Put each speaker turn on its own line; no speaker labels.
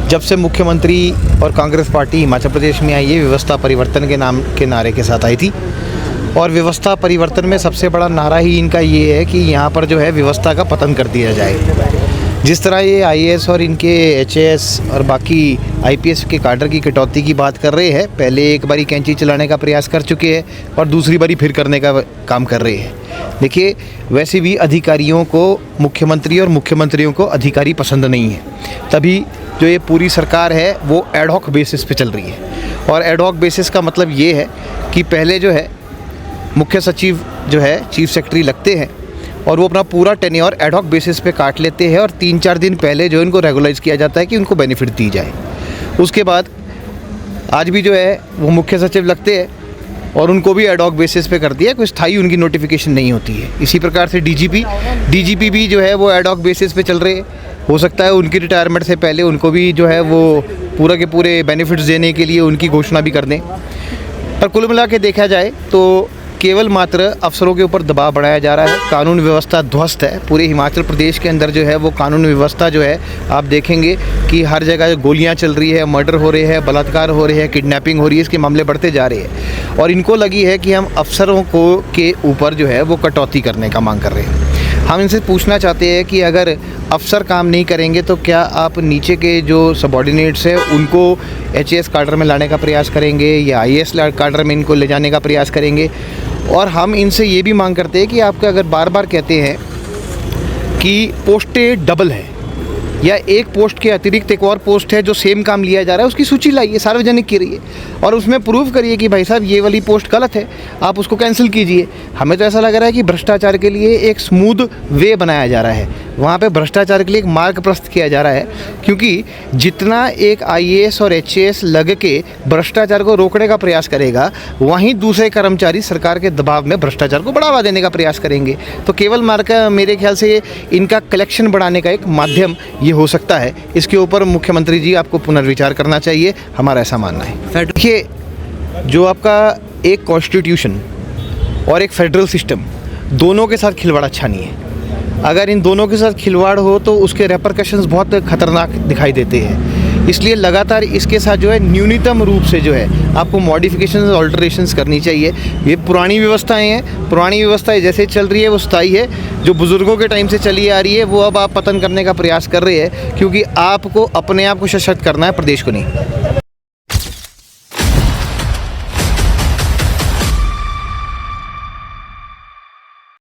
जब से मुख्यमंत्री और कांग्रेस पार्टी हिमाचल प्रदेश में आई है, व्यवस्था परिवर्तन के नाम के नारे के साथ आई थी। और व्यवस्था परिवर्तन में सबसे बड़ा नारा ही इनका ये है कि यहाँ पर जो है व्यवस्था का पतन कर दिया जाए। जिस तरह ये आईएएस और इनके एचएएस और बाकी आईपीएस के काडर की कटौती की बात कर रहे हैं, पहले एक बारी कैंची चलाने का प्रयास कर चुके हैं और दूसरी बारी फिर करने का काम कर रहे हैं। देखिए, वैसे भी अधिकारियों को मुख्यमंत्री और मुख्यमंत्रियों को अधिकारी पसंद नहीं है, तभी जो ये पूरी सरकार है वो एडहॉक बेसिस पे चल रही है। और एडहॉक बेसिस का मतलब ये है कि पहले जो है मुख्य सचिव जो है चीफ सेक्रेटरी लगते हैं और वो अपना पूरा टेन्योर एडहॉक बेसिस पे काट लेते हैं और 3-4 दिन पहले जो इनको रेगुलाइज़ किया जाता है कि उनको बेनिफिट दी जाए। उसके बाद आज भी जो है वो मुख्य सचिव लगते हैं और उनको भी एडहॉक बेसिस पे कर दिया, कोई स्थायी उनकी नोटिफिकेशन नहीं होती है। इसी प्रकार से डीजीपी भी जो है वो एडहॉक बेसिस पे चल रहे हैं। हो सकता है उनकी रिटायरमेंट से पहले उनको भी जो है वो पूरा के पूरे बेनिफिट्स देने के लिए उनकी घोषणा भी कर दें। पर कुल मिला के देखा जाए तो केवल मात्र अफसरों के ऊपर दबाव बढ़ाया जा रहा है। कानून व्यवस्था ध्वस्त है। पूरे हिमाचल प्रदेश के अंदर जो है वो कानून व्यवस्था जो है आप देखेंगे कि हर जगह गोलियां चल रही है, मर्डर हो रहे हैं, बलात्कार हो रहे हैं, किडनैपिंग हो रही है, इसके मामले बढ़ते जा रहे हैं। और इनको लगी है कि हम अफसरों को के ऊपर जो है वो कटौती करने का मांग कर रहे हैं। हम इनसे पूछना चाहते हैं कि अगर अफसर काम नहीं करेंगे तो क्या आप नीचे के जो सबॉर्डिनेट्स हैं उनको एचएएस काडर में लाने का प्रयास करेंगे या आईएएस काडर में इनको ले जाने का प्रयास करेंगे? और हम इनसे ये भी मांग करते हैं कि आपका अगर बार बार कहते हैं कि पोस्टें डबल है या एक पोस्ट के अतिरिक्त एक और पोस्ट है जो सेम काम लिया जा रहा है, उसकी सूची लाइए, सार्वजनिक करिए और उसमें प्रूव करिए कि भाई साहब ये वाली पोस्ट गलत है, आप उसको कैंसिल कीजिए। हमें तो ऐसा लग रहा है कि भ्रष्टाचार के लिए एक स्मूथ वे बनाया जा रहा है, वहाँ पे भ्रष्टाचार के लिए एक मार्ग प्रशस्त किया जा रहा है। क्योंकि जितना एक आईएएस और एचएएस लग के भ्रष्टाचार को रोकने का प्रयास करेगा, वहीं दूसरे कर्मचारी सरकार के दबाव में भ्रष्टाचार को बढ़ावा देने का प्रयास करेंगे। तो केवल मार्का मेरे ख्याल से इनका कलेक्शन बढ़ाने का एक माध्यम ये हो सकता है। इसके ऊपर मुख्यमंत्री जी आपको पुनर्विचार करना चाहिए, हमारा ऐसा मानना है। देखिए, जो आपका एक कॉन्स्टिट्यूशन और एक फेडरल सिस्टम, दोनों के साथ खिलवाड़ अच्छा नहीं है। अगर इन दोनों के साथ खिलवाड़ हो तो उसके रेपरकशंस बहुत खतरनाक दिखाई देते हैं। इसलिए लगातार इसके साथ जो है न्यूनतम रूप से जो है आपको मॉडिफिकेशंस ऑल्टरेशंस करनी चाहिए। ये पुरानी व्यवस्थाएं हैं, पुरानी व्यवस्थाएं जैसे चल रही है वो स्थायी है। जो बुज़ुर्गों के टाइम से चली आ रही है वो अब आप पतन करने का प्रयास कर रहे हैं, क्योंकि आपको अपने आप को सशक्त करना है, प्रदेश को नहीं।